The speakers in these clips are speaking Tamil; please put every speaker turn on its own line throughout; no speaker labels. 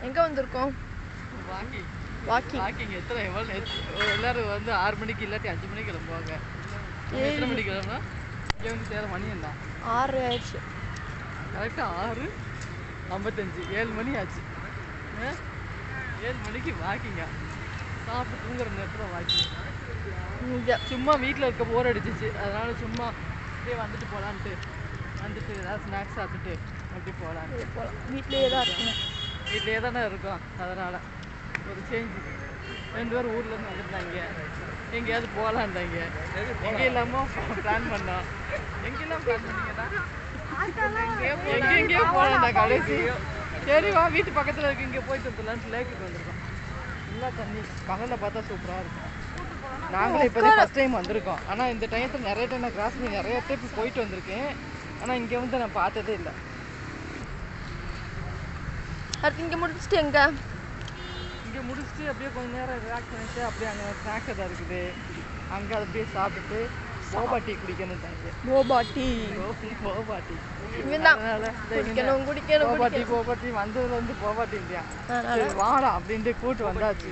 எங்கே வந்திருக்கோம்? வாக்கிங்.
எல்லாரும் வந்து 6 மணிக்கு இல்லாட்டி 5 மணிக்கு கிளம்புவாங்க. எத்தனை மணிக்கு கிளம்புனா இங்கே வந்து சேர மணி என்ன
6 ஆயிடுச்சு.
கரெக்டாக 6:55 7 மணி ஆச்சு. 7 மணிக்கு வாக்கிங்க. சாப்பிட்டு தூங்குற நேரத்தில் வாக்கிங். சும்மா வீட்டில் இருக்க போர் அடிச்சிச்சு, அதனால சும்மா அப்படியே வந்துட்டு போகலான்ட்டு வந்துட்டு ஏதாவது ஸ்நாக்ஸ் சாப்பிட்டுட்டு அப்படி போகலான்ட்டு
போகலாம். வீட்லேயே தான் இருக்குங்க.
வீட்லேயே தானே இருக்கோம், அதனால் ஒரு சேஞ்சு. 2 பேரும் ஊர்லேருந்து வந்துருந்தாங்க, எங்கேயாவது போகலான்றாங்க. எங்கே இல்லாமல் பிளான் பண்ணோம். எங்கெல்லாம் பிளான் பண்ணிங்கன்னா எங்கெங்கேயோ போகலாம்டா கடைசி. சரி வா வீட்டு பக்கத்தில் இருக்கு, இங்கே போயிட்டு வந்துடலான்ட்டு லேக்குக்கு வந்திருக்கோம். நல்லா தண்ணி பகலில் பார்த்தா சூப்பராக இருக்கும். நாங்களே இப்போ தான் ஃபஸ்ட் டைம் வந்திருக்கோம். ஆனால் இந்த டைத்தில் நிறைய டைம் நான் கிராஸ் பண்ணி நிறைய டைம் போயிட்டு வந்திருக்கேன். ஆனால் இங்கே வந்து நான் பார்த்ததே இல்லை.
அடுத்து இங்கே முடிச்சுட்டு
இங்கே முடிச்சுட்டு அப்படியே கொஞ்சம் நேரம் ரிலாக்ஸ் பண்ணிட்டு அப்படியே அங்கே ஸ்நாக்ஸ் எதாவது இருக்குது, அங்கே அப்படியே சாப்பிட்டுட்டு போபா டீ குடிக்கணும்.
போபா டீ
போபா டீ வந்ததுல வந்து போபா டீ இல்லையா, வாடா அப்படின்ட்டு கூட்டு வந்தாச்சு.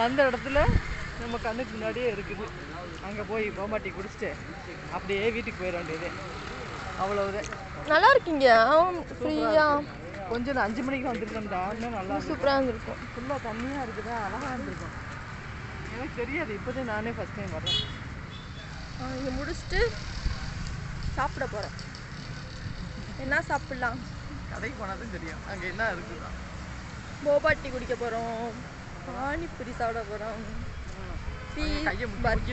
அந்த இடத்துல நம்ம கண்ணுக்கு முன்னாடியே இருக்குது. அங்கே போய் போபா டீ குடிச்சிட்டு அப்படியே வீட்டுக்கு போயிட வேண்டியது, அவ்வளவுதான்.
நல்லா இருக்கீங்க ஃப்ரீயா.
கொஞ்சம் 5 மணிக்கு வந்துருக்கோம்டா, இன்னும் நல்லா
சூப்பராக இருந்திருக்கும்.
ஃபுல்லாக தண்ணியாக இருக்குதா, அழகாக இருந்திருக்கும். எனக்கு தெரியாது, இப்போதான் நானே ஃபஸ்ட் டைம் வர்றேன்.
இங்கே முடிச்சுட்டு சாப்பிட போகிறோம். என்ன சாப்பிட்லாம்?
கடைக்கு போனால் தான் தெரியும் அங்கே என்ன இருக்குதா.
போபா டீ குடிக்க போகிறோம், பானிபூரி சாப்பிட போகிறோம்,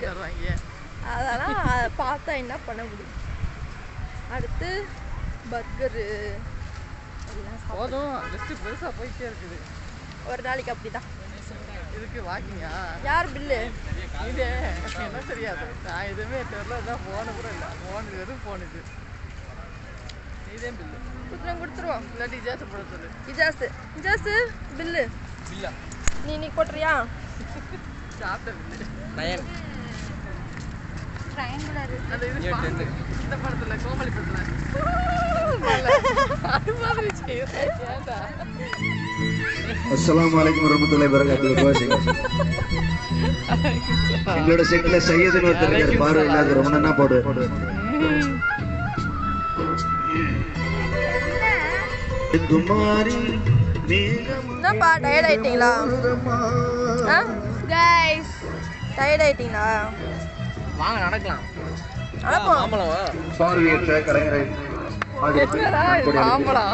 வருவாங்க.
அதெல்லாம் பார்த்தா என்ன பண்ண முடியும். அடுத்து பர்கரு
போதும், லிஸ்ட்டு பெருசாக போயிட்டே இருக்குது.
ஒரு நாளைக்கு அப்படி தான்
இதுக்கு வாக்கிங்கா.
யார் பில்லு?
இதே என்ன தெரியாது, நான் எதுவுமே தெரியல, இதான் ஃபோனு கூட இல்லை. ஃபோனு வெறும் ஃபோன் இது. இதே பில்லு
கொடுத்துருவோம்.
இல்லாட்டி இஜாசு போட சொல்லு.
இஜாசு பில்லு
பில்லா
நீ போட்டுறியா?
சாப்பிட்ட பில்லு
9
ட்ரையாங்குலர்.
அது இது இந்த படத்தில் கோமாளி படத்தில் அது மாதிரி செய்யறேன்.
அஸ்ஸலாமு அலைக்கும் வரஹ்மத்துல்லாஹி வபரகாத்துஹு. எங்களோட செட்ல சையதுன்னு ஒருத்தர் இருக்காரு, பார்வை இல்லாத ரொம்ப நன்னா போடு.
என்னப்பா டயர்ட் ஆயிட்டீங்களா? கைஸ் டயர்ட் ஆயிட்டீங்களா?
வாங்க நடக்கலாம்.
பார்வையற்ற கலைஞரை
மாம்பழம்